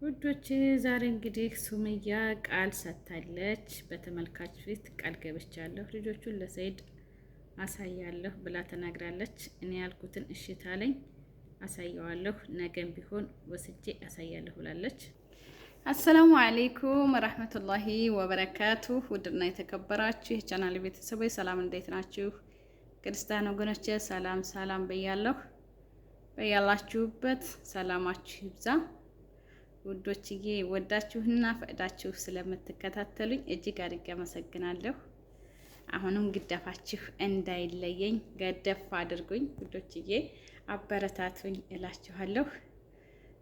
ውዶች ዛሬ እንግዲህ ሱመያ ቃል ሰጥታለች። በተመልካች ፊት ቃል ገብቻለሁ ልጆቹን ለሰይድ አሳያለሁ ብላ ተናግራለች። እኔ ያልኩትን እሽታ ላይ አሳየዋለሁ፣ ነገም ቢሆን ወስጄ አሳያለሁ ብላለች። አሰላሙ አለይኩም ረህመቱላሂ ወበረካቱ። ውድና የተከበራችሁ የቻናል ቤተሰቦች ሰላም፣ እንዴት ናችሁ? ክርስቲያን ወገኖቼ ሰላም ሰላም ብያለሁ። በያላችሁበት ሰላማችሁ ይብዛ። ውዶችዬ ወዳችሁና ፈቅዳችሁ ስለምትከታተሉኝ እጅግ አድርጌ አመሰግናለሁ። አሁንም ግዳፋችሁ እንዳይለየኝ ገደፍ አድርጉኝ ውዶችዬ፣ አበረታቱኝ እላችኋለሁ።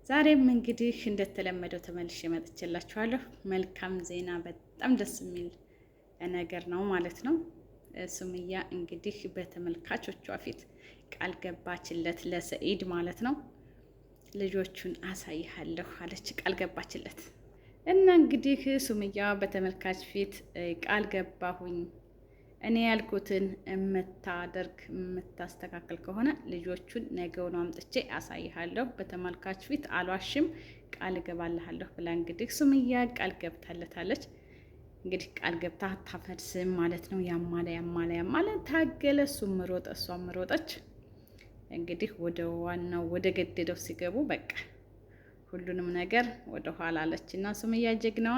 ዛሬም እንግዲህ እንደተለመደው ተመልሼ መጥቼላችኋለሁ። መልካም ዜና፣ በጣም ደስ የሚል ነገር ነው ማለት ነው። ሱመያ እንግዲህ በተመልካቾቿ ፊት ቃል ገባችለት ለሰኢድ ማለት ነው። ልጆቹን አሳይሃለሁ አለች፣ ቃል ገባችለት እና እንግዲህ ሱመያ በተመልካች ፊት ቃል ገባሁኝ፣ እኔ ያልኩትን የምታደርግ የምታስተካከል ከሆነ ልጆቹን ነገውን አምጥቼ አሳይሃለሁ፣ በተመልካች ፊት አልዋሽም፣ ቃል እገባልሃለሁ ብላ እንግዲህ ሱመያ ቃል ገብታለታለች። እንግዲህ ቃል ገብታ አታፈርስም ማለት ነው። ያማለ ታገለ፣ እሱም ሮጠ እሷም ሮጠች። እንግዲህ ወደ ዋናው ወደ ገደደው ሲገቡ በቃ ሁሉንም ነገር ወደ ኋላ አለች እና ሱመያ ጀግናዋ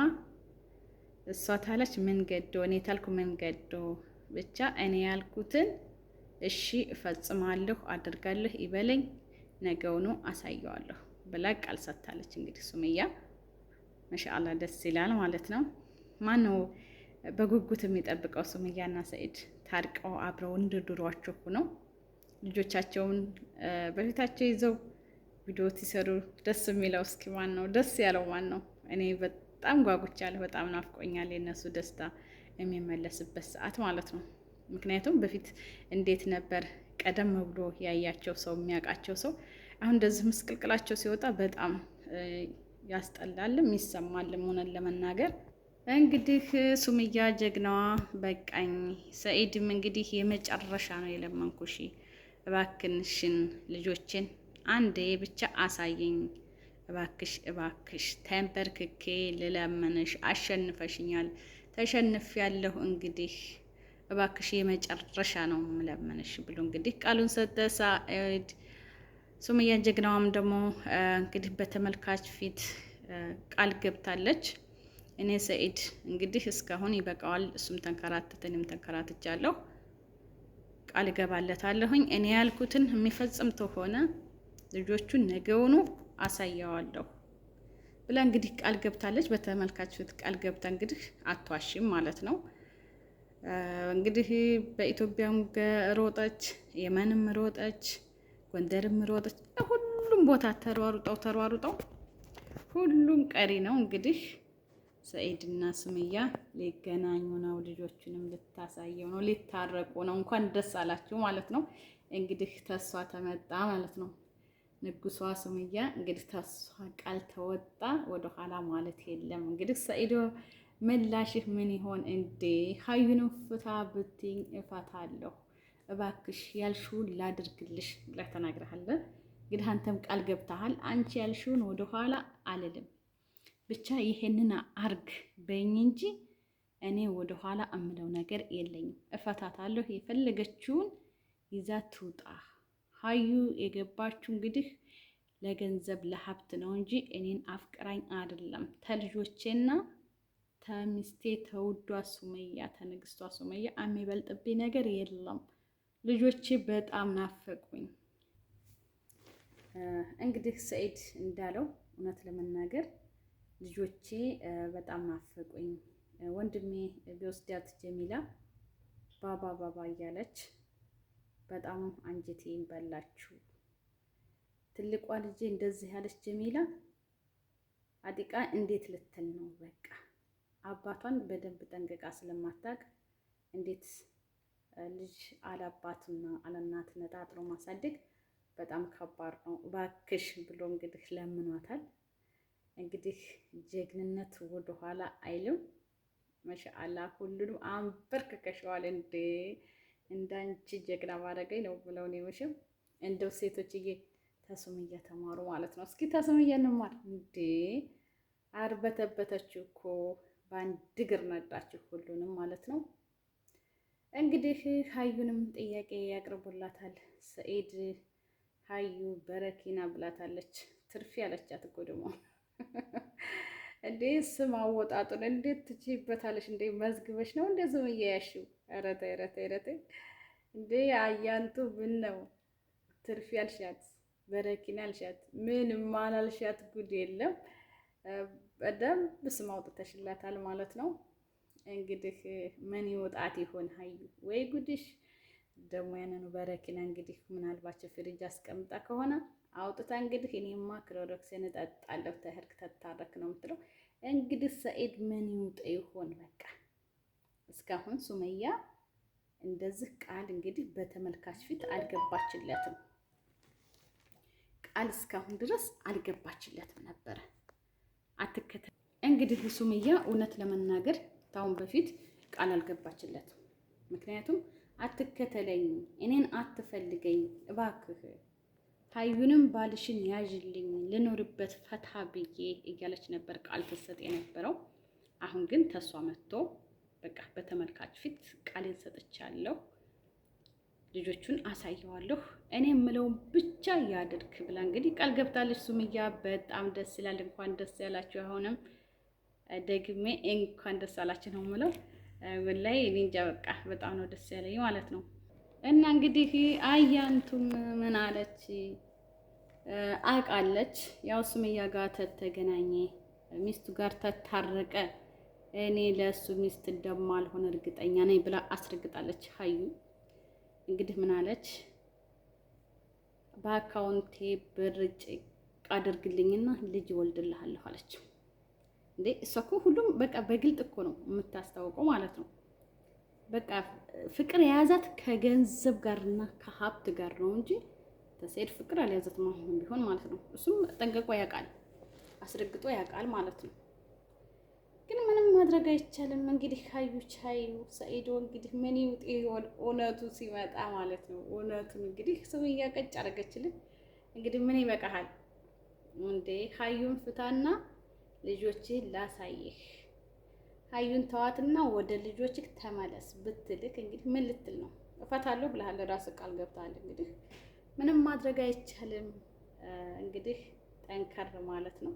እሷ ታለች፣ ምን ገዶ እኔ ታልኩ ምን ገዶ፣ ብቻ እኔ ያልኩትን እሺ እፈጽማለሁ አደርጋለሁ ይበለኝ፣ ነገውኑ አሳየዋለሁ ብላ ቃል ሰጥታለች። እንግዲህ ሱመያ ማሻአላ ደስ ይላል ማለት ነው። ማነው በጉጉት የሚጠብቀው ሱመያና ሰኢድ ታርቀው አብረው እንደ ድሯቸው ሆነው ልጆቻቸውን በፊታቸው ይዘው ቪዲዮ ሲሰሩ ደስ የሚለው እስኪ ማን ነው ደስ ያለው? ማን ነው? እኔ በጣም ጓጉቻለሁ። በጣም ናፍቆኛል የነሱ ደስታ የሚመለስበት ሰዓት ማለት ነው። ምክንያቱም በፊት እንዴት ነበር ቀደም ብሎ ያያቸው ሰው የሚያውቃቸው ሰው አሁን እንደዚህ ምስቅልቅላቸው ሲወጣ በጣም ያስጠላልም ይሰማልም። ሆነን ለመናገር እንግዲህ ሱመያ ጀግናዋ በቃኝ። ሰኢድም እንግዲህ የመጨረሻ ነው የለመንኩሽ፣ እባክንሽን ልጆችን አንዴ ብቻ አሳየኝ፣ እባክሽ እባክሽ ተንበርክኬ ልለምንሽ፣ አሸንፈሽኛል፣ ተሸንፌያለሁ፣ እንግዲህ እባክሽ የመጨረሻ ነው ምለምንሽ ብሎ እንግዲህ ቃሉን ሰጠ ሰኢድ። ሱመያ ጀግናዋም ደግሞ እንግዲህ በተመልካች ፊት ቃል ገብታለች። እኔ ሰኢድ እንግዲህ እስካሁን ይበቃዋል፣ እሱም ተንከራተተ፣ እኔም ተንከራትቻለሁ፣ ቃል እገባለታለሁኝ እኔ ያልኩትን የሚፈጽም ተሆነ ልጆቹን ነገውኑ አሳየዋለሁ ብላ እንግዲህ ቃል ገብታለች። በተመልካች ፊት ቃል ገብታ እንግዲህ አትዋሽም ማለት ነው። እንግዲህ በኢትዮጵያም ሮጠች፣ የመንም ሮጠች፣ ጎንደርም ሮጠች፣ ሁሉም ቦታ ተሯሩጠው ሁሉም ቀሪ ነው። እንግዲህ ሰኢድ እና ሱመያ ሊገናኙ ነው፣ ልጆቹንም ልታሳየው ነው፣ ሊታረቁ ነው። እንኳን ደስ አላችሁ ማለት ነው። እንግዲህ ተስፋ ተመጣ ማለት ነው። ንጉሷ ሱመያ እንግዲህ ተስፋ ቃል ተወጣ፣ ወደ ኋላ ማለት የለም። እንግዲህ ሰኢድ ምላሽህ ምን ይሆን እንዴ? ሀዩን ፍታ ብትኝ እፈታለሁ፣ እባክሽ ያልሽውን ላድርግልሽ ብለህ ተናግረሃል። እንግዲህ አንተም ቃል ገብተሃል። አንቺ ያልሽውን ወደ ኋላ አልልም፣ ብቻ ይሄንን አርግ በይኝ እንጂ እኔ ወደ ኋላ እምለው ነገር የለኝም። እፈታታለሁ፣ የፈለገችውን ይዛ ትውጣ። ሀዩ የገባችው እንግዲህ ለገንዘብ ለሀብት ነው እንጂ እኔን አፍቅራኝ አይደለም። ተልጆቼና ተሚስቴ ተውዷ ሱመያ ተንግስቷ ሱመያ የሚበልጥብኝ ነገር የለም። ልጆቼ በጣም ናፈቁኝ። እንግዲህ ሰኢድ እንዳለው እውነት ለመናገር ልጆቼ በጣም ናፈቁኝ። ወንድሜ ቢወስዳት ጀሚላ ባባ እያለች በጣም አንጀቴን በላችሁ። ትልቋ ልጄ እንደዚህ ያለች ጀሚላ አጢቃ እንዴት ልትል ነው? በቃ አባቷን በደንብ ጠንቅቃ ስለማታውቅ እንዴት ልጅ አላባትና አለናት ነጣጥሮ ማሳደግ በጣም ከባድ ነው። እባክሽ ብሎ እንግዲህ ለምኗታል። እንግዲህ ጀግንነት ወደኋላ አይልም። ማሻአላ ሁሉንም አንበርክከሽዋል። እንዴ እንዳንቺ ጀግና ባረገኝ ነው ብለው ነው መቼም እንደው ሴቶችዬ ተሱመያ ተማሩ ማለት ነው። እስኪ ተሱመያ እንማር እንዴ አርበተበተችው እኮ በአንድ እግር ነዳችሁ ሁሉንም ማለት ነው። እንግዲህ ሀዩንም ጥያቄ ያቅርቡላታል። ሰኢድ ሀዩ በረኪና ብላታለች። ትርፊ ያለቻት እኮ ደግሞ እንዴ ስም አወጣጡን እንዴት ትችይበታለሽ እንዴ? መዝግበሽ ነው እንደ ዝም እያያሽው? ኧረ ተይ ኧረ ተይ ኧረ ተይ እንዴ! አያንቱ ምን ነው ትርፊ ያልሻት በረኪና ያልሻት ምንም አላልሻት ጉድ የለም። በደንብ ስም አውጥተሽላታል ማለት ነው። እንግዲህ ምን ይወጣት ይሆን ሀዩ? ወይ ጉድሽ! ደግሞ ያንኑ በረኪና እንግዲህ ምናልባት ፍሪጅ አስቀምጣ ከሆነ አውጥታ እንግዲህ እኔማ ክሎሮክስን እጠጣለሁ ተህርክ ተታረክ ነው የምትለው። እንግዲህ ሰኢድ ምን ይውጥ ይሆን? በቃ እስካሁን ሱመያ እንደዚህ ቃል እንግዲህ በተመልካች ፊት አልገባችለትም። ቃል እስካሁን ድረስ አልገባችለትም ነበረ። አትከተል እንግዲህ ሱመያ እውነት ለመናገር ታውን በፊት ቃል አልገባችለትም። ምክንያቱም አትከተለኝ፣ እኔን አትፈልገኝ፣ እባክህ ሀዩንም ባልሽን ያዥልኝ ልኖርበት ፈታ ብዬ እያለች ነበር ቃል ትሰጥ የነበረው። አሁን ግን ተሷ መጥቶ በቃ በተመልካች ፊት ቃሌን ሰጥቻለሁ፣ ልጆቹን አሳየዋለሁ፣ እኔ የምለውን ብቻ ያድርግ ብላ እንግዲህ ቃል ገብታለች ሱመያ። በጣም ደስ ይላል። እንኳን ደስ ያላችሁ። አሁንም ደግሜ እንኳን ደስ አላችሁ ነው የምለው። ወላሂ እኔ እንጃ በቃ በጣም ነው ደስ ያለኝ ማለት ነው። እና እንግዲህ አያንቱም ምን አለች አውቃለች። ያው ሱመያ ጋር ተገናኘ ሚስቱ ጋር ተታረቀ፣ እኔ ለእሱ ሚስት እንደማልሆን እርግጠኛ ነኝ ብላ አስረግጣለች። ሀዩ እንግዲህ ምን አለች? በአካውንቴ ብር ጭቅ አድርግልኝና ልጅ እወልድልሃለሁ አለች። እንዴ እሷ እኮ ሁሉም በቃ በግልጥ እኮ ነው የምታስታውቀው ማለት ነው። በቃ ፍቅር የያዛት ከገንዘብ ጋርና ከሀብት ጋር ነው እንጂ ተሰኢድ ፍቅር አልያዛትም አሁን ቢሆን ማለት ነው። እሱም ጠንቅቆ ያውቃል፣ አስረግጦ ያውቃል ማለት ነው። ግን ምንም ማድረግ አይቻልም። እንግዲህ ሀዩች ሀዩ ሰኢዶ እንግዲህ ምን ይውጥ ይሆን እውነቱ ሲመጣ ማለት ነው። እውነቱን እንግዲህ ሱመያ ቀጭ አደረገችልን። እንግዲህ ምን ይበቃሃል እንዴ? ሀዩን ፍታና ልጆችህ ላሳይህ፣ ሀዩን ተዋትና ወደ ልጆችህ ተመለስ ብትልክ እንግዲህ ምን ልትል ነው? እፈታለሁ ብለሃል፣ ራስህ ቃል ገብተሃል። እንግዲህ ምንም ማድረግ አይቻልም። እንግዲህ ጠንከር ማለት ነው።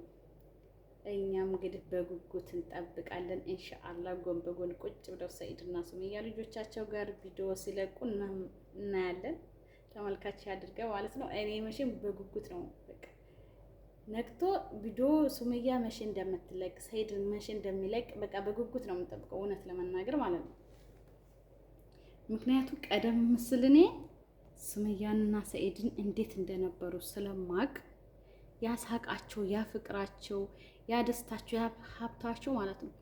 እኛም እንግዲህ በጉጉት እንጠብቃለን። ኢንሻአላህ ጎን በጎን ቁጭ ብለው ሰኢድና ሱመያ ልጆቻቸው ጋር ቪዲዮ ሲለቁ እናያለን። ተመልካች ያድርገው ማለት ነው። እኔ መቼም በጉጉት ነው በቃ ነክቶ ቪዲዮ ሱመያ መቼ እንደምትለቅ ሰኢድ መቼ እንደሚለቅ በቃ በጉጉት ነው የምጠብቀው እውነት ለመናገር ማለት ነው። ምክንያቱም ቀደም ሲል እኔ ሱመያንና ሰኢድን እንዴት እንደነበሩ ስለማቅ ያሳቃቸው፣ ያ ፍቅራቸው፣ ያ ደስታቸው፣ ያ ሀብታቸው ማለት ነው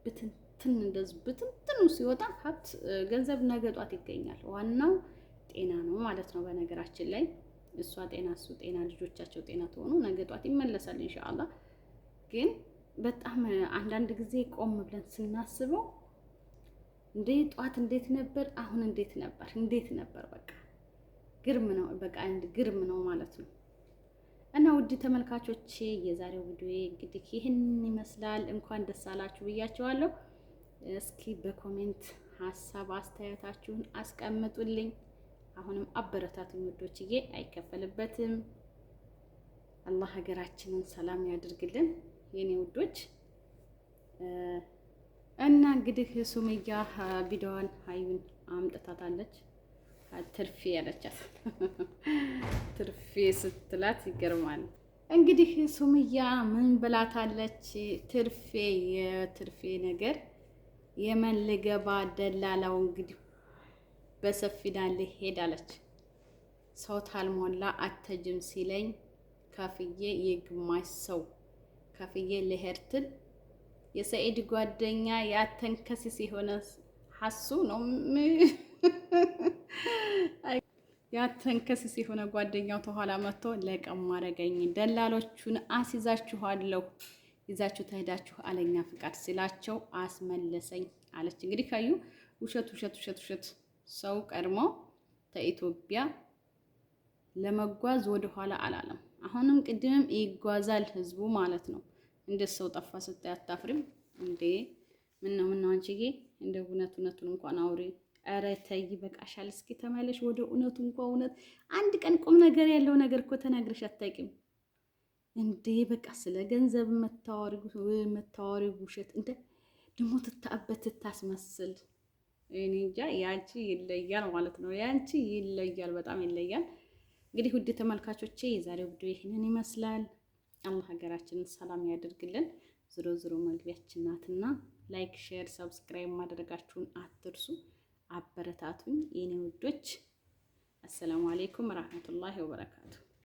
ብትንትን እንደዚህ ብትንትኑ ሲወጣ ሀብት ገንዘብ ነገ ጧት ይገኛል። ዋናው ጤና ነው ማለት ነው። በነገራችን ላይ እሷ ጤና እሱ ጤና ልጆቻቸው ጤና ተሆኑ ነገ ጧት ይመለሳል ኢንሻአላህ። ግን በጣም አንዳንድ ጊዜ ቆም ብለን ስናስበው እንዴ ጧት እንዴት ነበር፣ አሁን እንዴት ነበር በቃ ግርም ነው በቃ ግርም ነው ማለት ነው። እና ውድ ተመልካቾቼ የዛሬው ቪዲዮ እንግዲህ ይህን ይመስላል። እንኳን ደስ አላችሁ ብያቸዋለሁ። እስኪ በኮሜንት ሀሳብ አስተያየታችሁን አስቀምጡልኝ። አሁንም አበረታቱኝ ውዶችዬ፣ አይከፈልበትም። አላህ ሀገራችንን ሰላም ያድርግልን የኔ ውዶች። እና እንግዲህ ሱመያ ቪዲዮዋን ሀዩን አምጥታታለች። ትርፌ ያለቻት ትርፌ ስትላት ይገርማል። እንግዲህ ሱመያ ምን ብላታለች? ትርፌ የትርፌ ነገር የመን ልገባ ደላላው እንግዲህ በሰፊና ልሄድ አለች። ሰው ታልሞላ አተጅም ሲለኝ ከፍዬ የግማሽ ሰው ከፍዬ ልሄድ ትል የሰኢድ ጓደኛ ያተንከሲስ የሆነ ሀሱ ነው ያተንከሲስ የሆነ ጓደኛው ተኋላ መጥቶ ለቀም አረገኝ። ደላሎቹን አስይዛችኋለሁ፣ ይዛችሁ ተሄዳችሁ አለኛ ፍቃድ ሲላቸው አስመለሰኝ አለች። እንግዲህ ካዩ ውሸት ሰው ቀድሞ ከኢትዮጵያ ለመጓዝ ወደ ኋላ አላለም። አሁንም ቅድምም ይጓዛል ህዝቡ ማለት ነው። እንደ ሰው ጠፋ ስታይ አታፍሪም እንዴ? ምን ነው አንቺዬ? እንደ እውነቱን እንኳን አውሪ። ኧረ ተይ በቃሻል። እስኪ ተመለሽ ወደ እውነቱ እንኳን። እውነት አንድ ቀን ቁም ነገር ያለው ነገር እኮ ተናግረሽ አታውቂም እንዴ? በቃ ስለ ገንዘብ መታወሪ ውሸት እንደ ደግሞ ትታስመስል። እኔ እንጃ ያንቺ ይለያል ማለት ነው። ያንቺ ይለያል፣ በጣም ይለያል። እንግዲህ ውድ ተመልካቾቼ የዛሬው ቪዲዮ ይህንን ይመስላል። አላህ ሀገራችንን ሰላም ያደርግልን። ዝሮ መግቢያችን ናትና ላይክ፣ ሼር፣ ሰብስክራይብ ማድረጋችሁን አትርሱ። አበረታቱኝ የኔ ውዶች። አሰላሙ አሌይኩም ወራህመቱላሂ ወበረካቱ።